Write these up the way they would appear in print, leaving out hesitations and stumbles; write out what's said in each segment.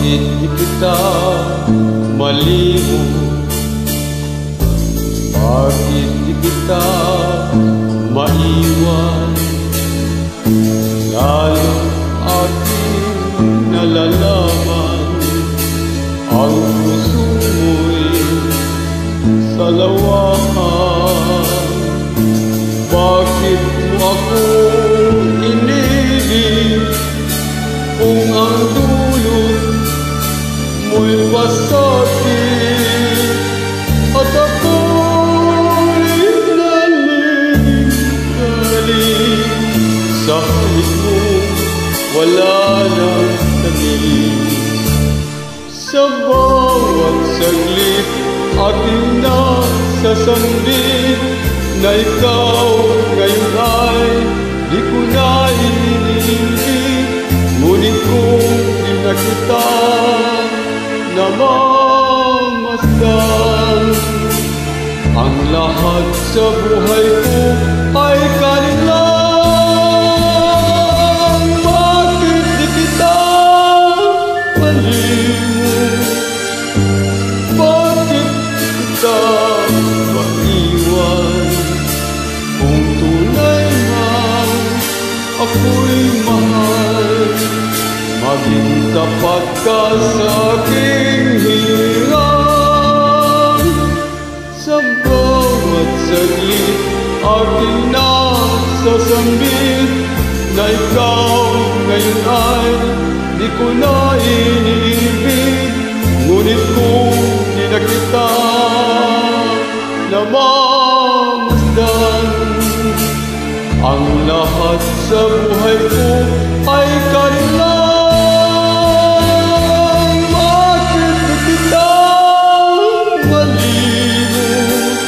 Bakit di kita malimot? Bakit di kita maiwan? Lalo aking nalalaman ang puso mo'y salawahan. Bakit mo ako inilig kung ang dulot mo'y pasakit at ako'y naling-galing? Sakit mo wala nang tamis. Sa bawat saglit aking nasasambit na ikaw ngayon ay di ko na iniibig. Ngunit kung di na kita namamasdan, ang lahat sa buhay ko ay kanila. Bakit di kita malimot? Bakit kita maiwan? Kung tunay man ako'y mahal, maging tapat ka sa aking hirap. Sa bawat saglit aking nasasambit na ikaw ngayon ay di ko na iniibig. Ngunit kung di na kita namamasdan, ang lahat sa buhay ko ay kanila. Bakit di kita malimot?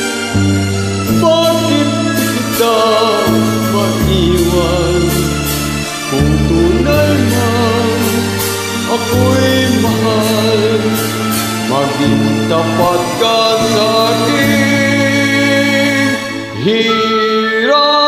Bakit di kita maiwan? Kung tunay man ako'y mahal, maging tapat ka sa aking hirap.